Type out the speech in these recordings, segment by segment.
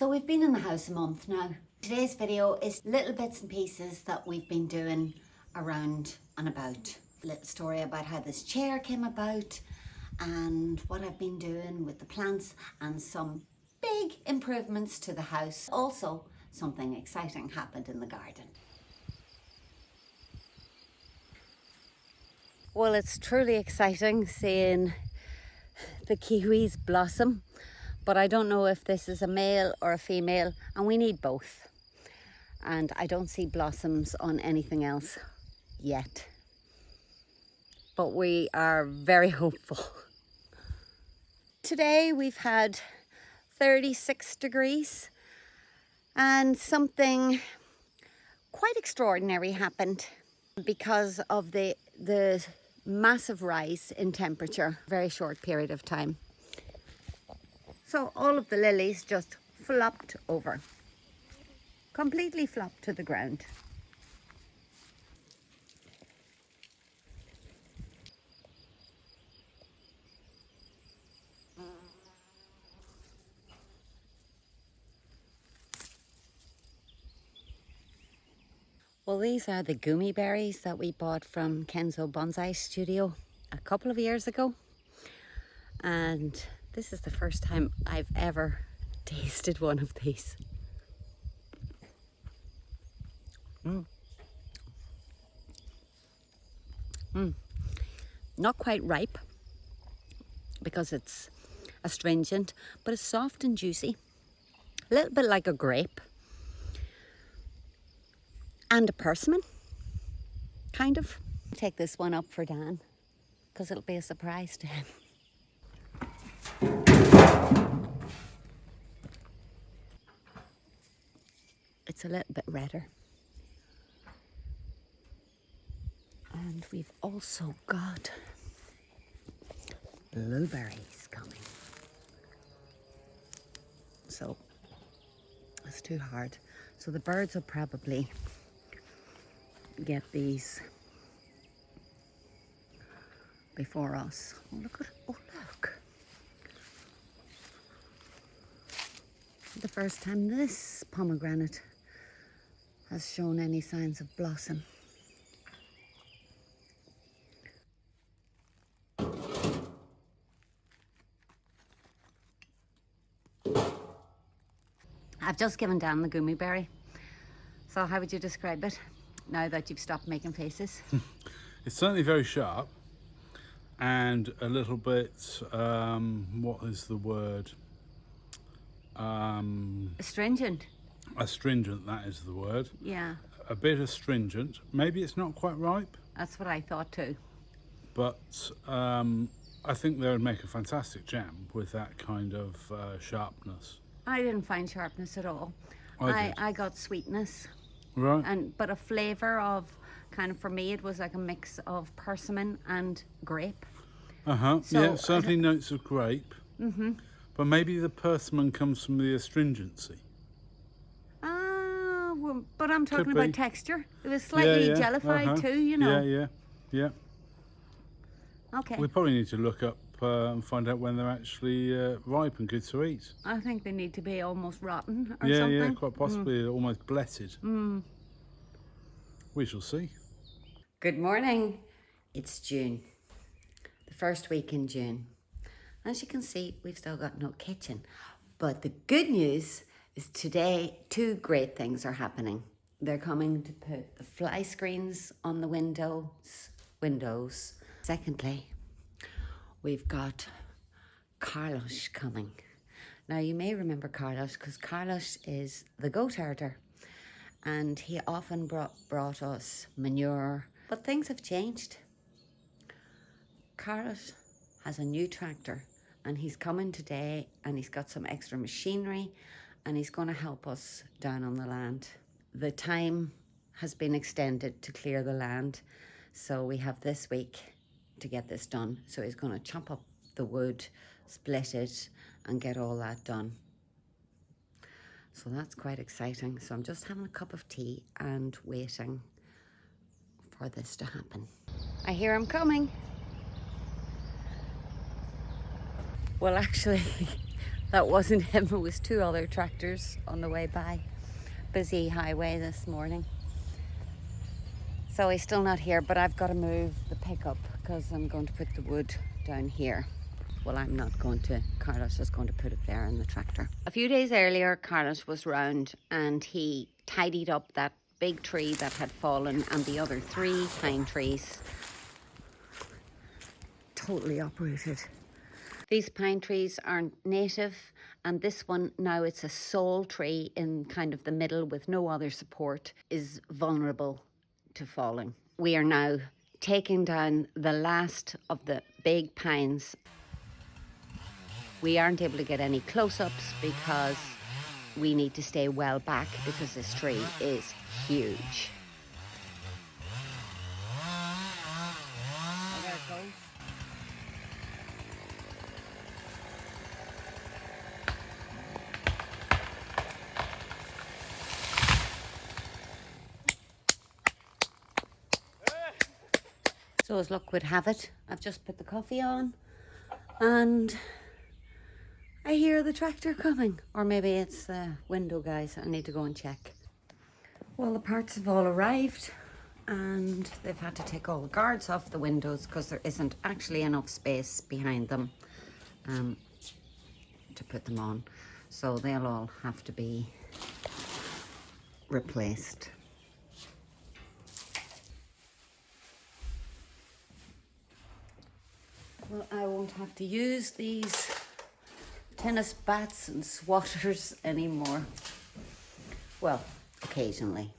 So we've been in the house a month now. Today's video is little bits and pieces that we've been doing around and about. A little story about how this chair came about and what I've been doing with the plants and some big improvements to the house. Also, something exciting happened in the garden. Well, it's truly exciting seeing the kiwis blossom, but I don't know if this is a male or a female, and we need both. And I don't see blossoms on anything else yet, but we are very hopeful. Today we've had 36 degrees and something quite extraordinary happened because of the massive rise in temperature, very short period of time. So all of the lilies just flopped over, completely flopped to the ground. Well, these are the gummy berries that we bought from Kenzo Bonsai Studio a couple of years ago. And this is the first time I've ever tasted one of these. Not quite ripe because it's astringent, but it's soft and juicy. A little bit like a grape. And a persimmon, kind of. Take this one up for Dan, because it'll be a surprise to him. It's a little bit redder. And we've also got blueberries coming. So, it's too hard. So the birds will probably get these before us. Oh, look at, oh look. The first time this pomegranate has shown any signs of blossom. I've just given Dan the gummy berry. So how would you describe it now that you've stopped making faces? It's certainly very sharp and a little bit, what is the word? Astringent. Astringent, that is the word. Yeah. A bit astringent. Maybe it's not quite ripe. That's what I thought too. But I think they would make a fantastic jam with that kind of sharpness. I didn't find sharpness at all. I got sweetness. Right. But a flavour of, kind of, for me it was like a mix of persimmon and grape. So, yeah, certainly notes of grape. But maybe the persimmon comes from the astringency. Well, but I'm talking about texture. It was slightly jellified too, you know. Yeah. Okay. We probably need to look up and find out when they're actually ripe and good to eat. I think they need to be almost rotten or something. Yeah, quite possibly almost blessed. We shall see. Good morning. It's June, the first week in June. As you can see, we've still got no kitchen. But the good news is today, two great things are happening. They're coming to put the fly screens on the windows. Secondly, we've got Carlos coming. Now you may remember Carlos because Carlos is the goat herder and he often brought us manure, but things have changed. Carlos has a new tractor and he's coming today and he's got some extra machinery and he's going to help us down on the land. The time has been extended to clear the land, so we have this week to get this done. So he's going to chop up the wood, split it and get all that done. So that's quite exciting. So I'm just having a cup of tea and waiting for this to happen. I hear him coming. Well, actually, That wasn't him, it was two other tractors on the way by. Busy highway this morning. So he's still not here, but I've got to move the pickup because I'm going to put the wood down here. Well, I'm not going to. Carlos is going to put it there in the tractor. A few days earlier, Carlos was round and he tidied up that big tree that had fallen and the other 3 pine trees. Totally uprooted. These pine trees are native, and this one, now it's a sole tree in kind of the middle with no other support, is vulnerable to falling. We are now taking down the last of the big pines. We aren't able to get any close-ups because we need to stay well back because this tree is huge. Oh, there it goes. So as luck would have it, I've just put the coffee on and I hear the tractor coming. Or maybe it's the window guys. I need to go and check. Well, the parts have all arrived and they've had to take all the guards off the windows because there isn't actually enough space behind them to put them on. So they'll all have to be replaced. Well, I won't have to use these tennis bats and swatters anymore. Well, occasionally.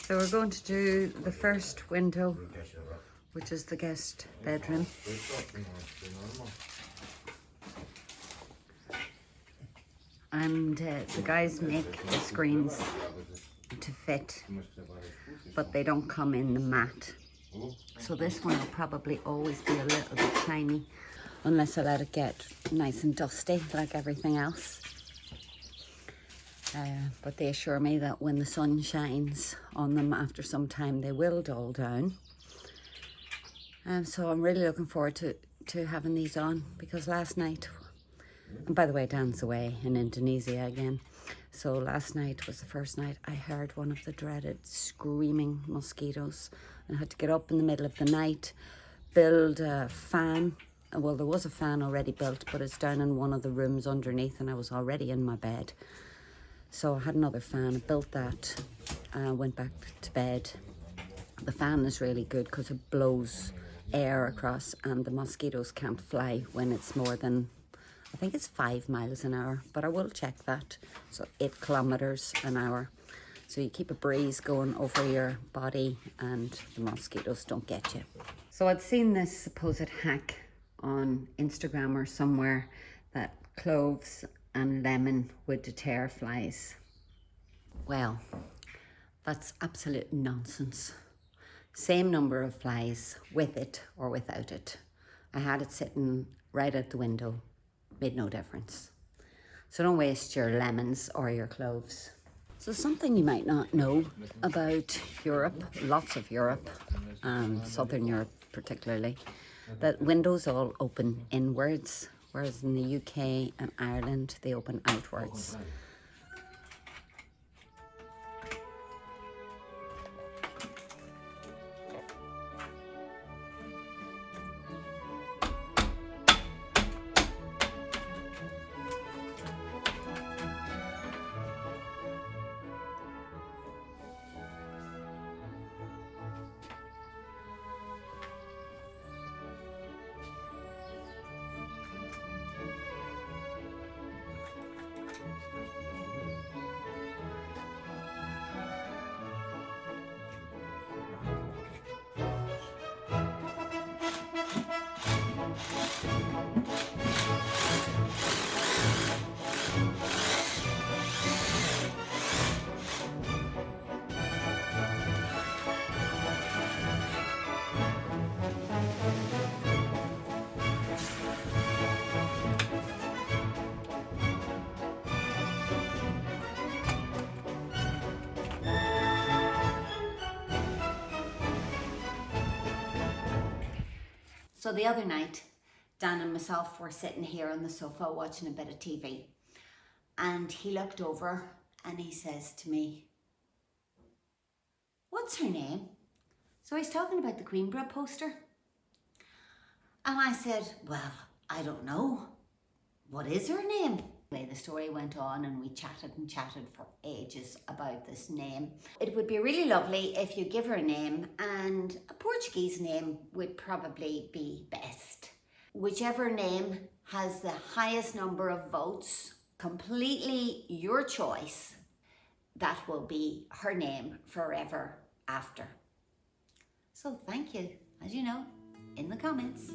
So we're going to do the first window, which is the guest bedroom. And the guys make the screens to fit, but they don't come in the mat. So this one will probably always be a little bit tiny, unless I let it get nice and dusty like everything else. But they assure me that when the sun shines on them after some time, they will dull down. So I'm really looking forward to having these on, because last night, and by the way, Dan's away in Indonesia again. So last night was the first night I heard one of the dreaded screaming mosquitoes and had to get up in the middle of the night, build a fan. Well, there was a fan already built, but it's down in one of the rooms underneath and I was already in my bed. So I had another fan, I built that, went back to bed. The fan is really good because it blows air across and the mosquitoes can't fly when it's more than, I think it's 5 miles an hour, but I will check that. So 8 kilometers an hour. So you keep a breeze going over your body and the mosquitoes don't get you. So I'd seen this supposed hack on Instagram or somewhere that cloves and lemon would deter flies. Well, that's absolute nonsense. Same number of flies with it or without it. I had it sitting right out the window. Made no difference. So don't waste your lemons or your cloves. So something you might not know about Europe, lots of Europe, Southern Europe particularly, that windows all open inwards, whereas in the UK and Ireland they open outwards. So the other night, Dan and myself were sitting here on the sofa watching a bit of TV. And he looked over and he says to me, "What's her name?" So he's talking about the Queenborough poster. And I said, "Well, I don't know. What is her name?" The story went on and we chatted and chatted for ages about this name. It would be really lovely if you give her a name, and a Portuguese name would probably be best. Whichever name has the highest number of votes, completely your choice, that will be her name forever after. So thank you, as you know, in the comments.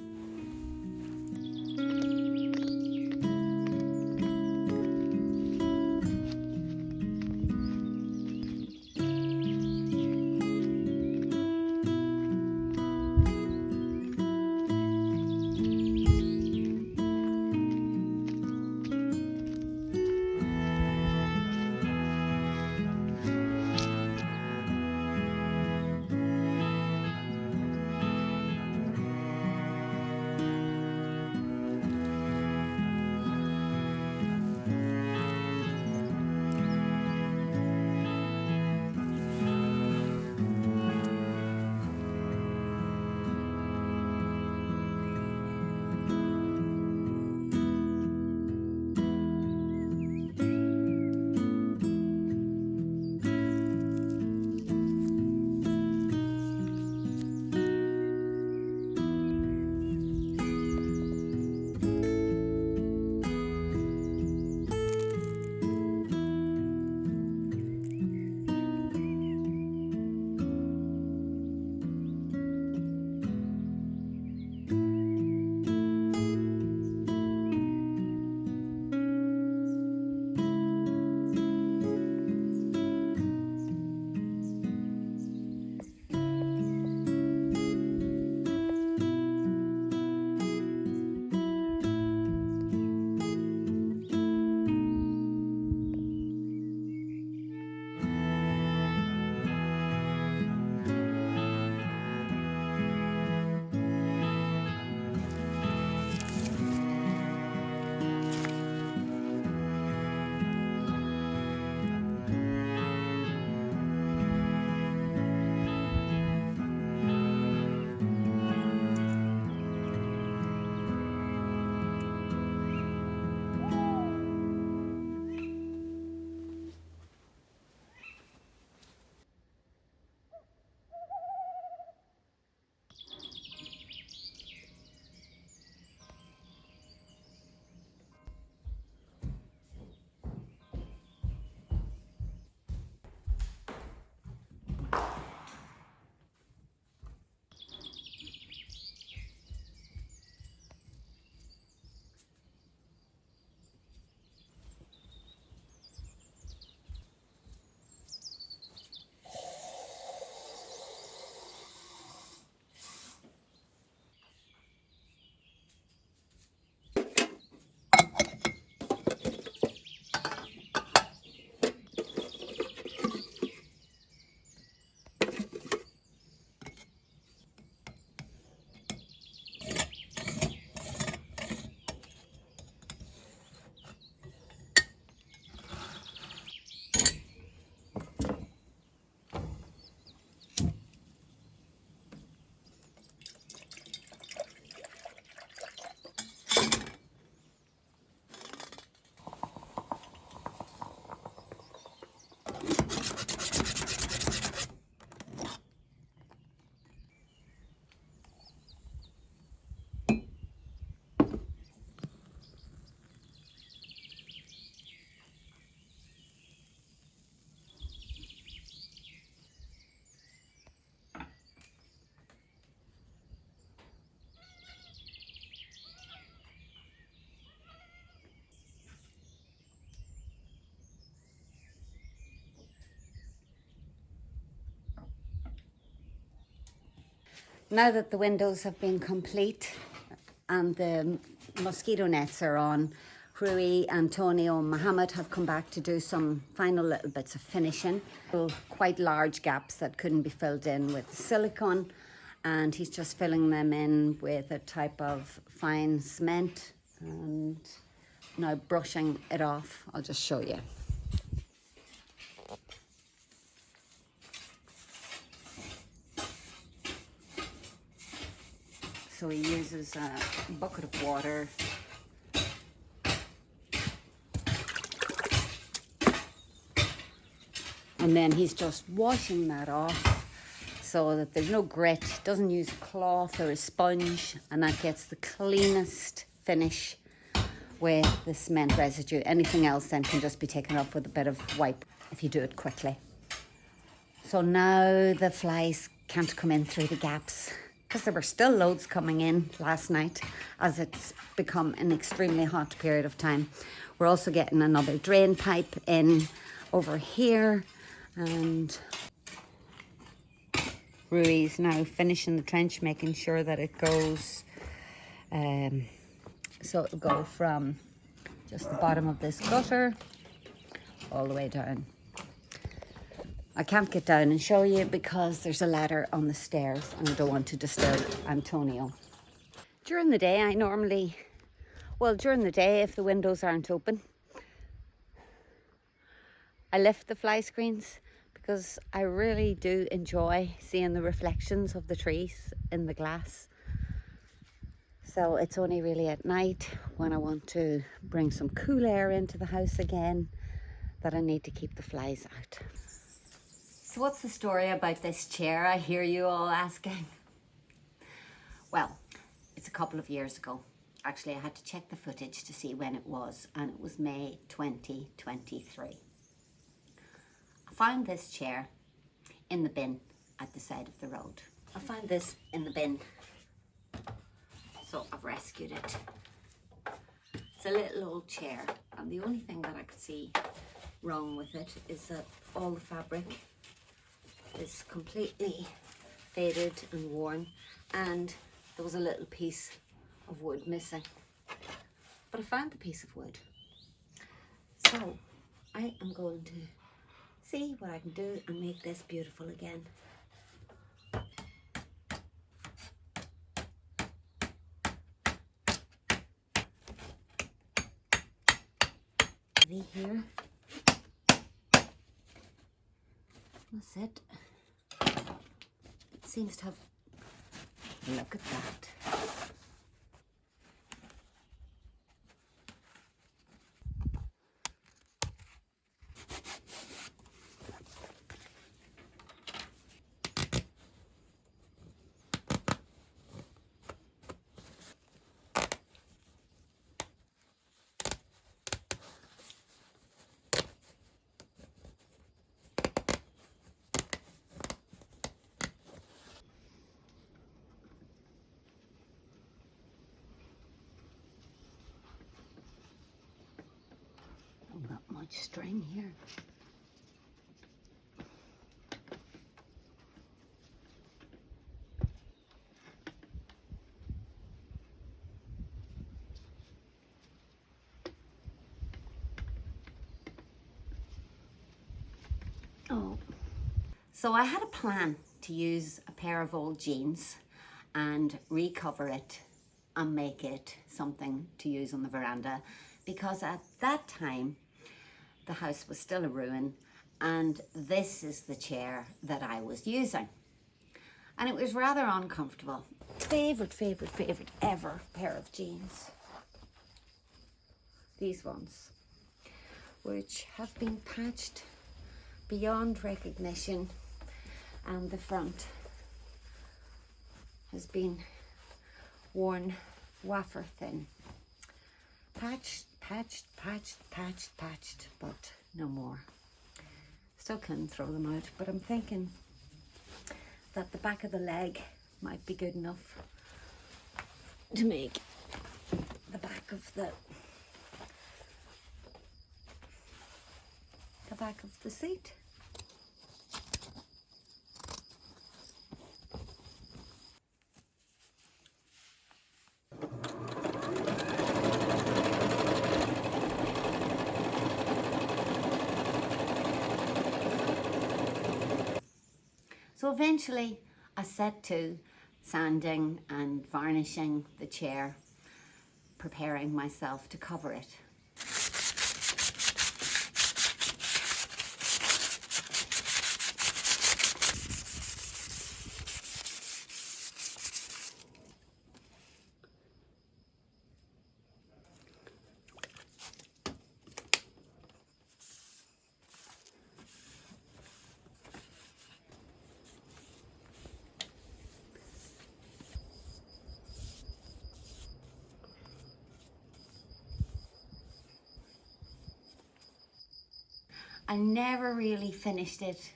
Now that the windows have been complete and the mosquito nets are on, Rui, Antonio and Mohammed have come back to do some final little bits of finishing. Quite large gaps that couldn't be filled in with silicone, and he's just filling them in with a type of fine cement and now brushing it off. I'll just show you. So he uses a bucket of water. And then he's just washing that off so that there's no grit. Doesn't use a cloth or a sponge, and that gets the cleanest finish with the cement residue. Anything else then can just be taken off with a bit of wipe if you do it quickly. So now the flies can't come in through the gaps, because there were still loads coming in last night as it's become an extremely hot period of time. We're also getting another drain pipe in over here, and Rui's now finishing the trench, making sure that it goes, so it'll go from just the bottom of this gutter all the way down. I can't get down and show you because there's a ladder on the stairs and I don't want to disturb Antonio. During the day, during the day, if the windows aren't open, I lift the fly screens because I really do enjoy seeing the reflections of the trees in the glass. So it's only really at night when I want to bring some cool air into the house again that I need to keep the flies out. So what's the story about this chair, I hear you all asking? Well, it's a couple of years ago. Actually, I had to check the footage to see when it was, and it was May 2023. I found this chair in the bin at the side of the road. I found this in the bin, so I've rescued it. It's a little old chair, and the only thing that I could see wrong with it is that all the fabric is completely faded and worn, and there was a little piece of wood missing. But I found the piece of wood. So I am going to see what I can do and make this beautiful again. Here. That's it. It seems to have, look at that. Not much string here. Oh, so I had a plan to use a pair of old jeans and recover it and make it something to use on the veranda, because at that time the house was still a ruin, and this is the chair that I was using, and it was rather uncomfortable. Favorite ever pair of jeans, these ones, which have been patched beyond recognition, and the front has been worn wafer thin. Patched, but no more. Still couldn't throw them out, but I'm thinking that the back of the leg might be good enough to make the back of the seat. So eventually I set to sanding and varnishing the chair, preparing myself to cover it. I never really finished it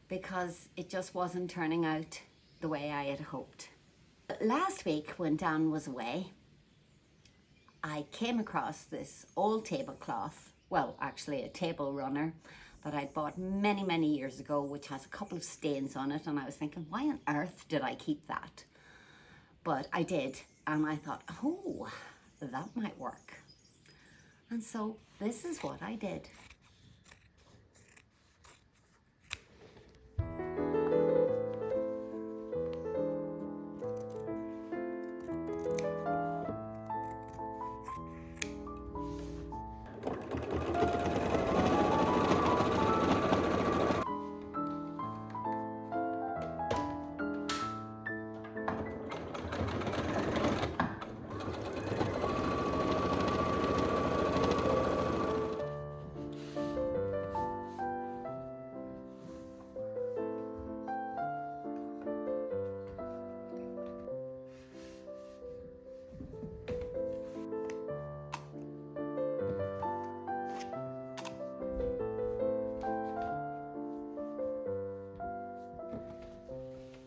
because it just wasn't turning out the way I had hoped. But last week when Dan was away, I came across this old tablecloth, well actually a table runner that I'd bought many, many years ago, which has a couple of stains on it, and I was thinking, why on earth did I keep that? But I did, and I thought, oh, that might work. And so this is what I did.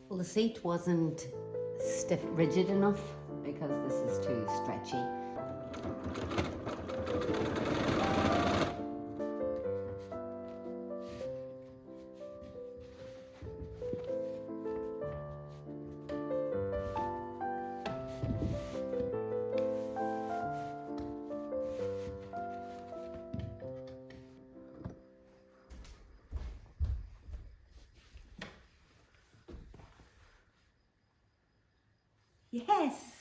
Well, the seat wasn't stiff, rigid enough because this is too stretchy. Yes!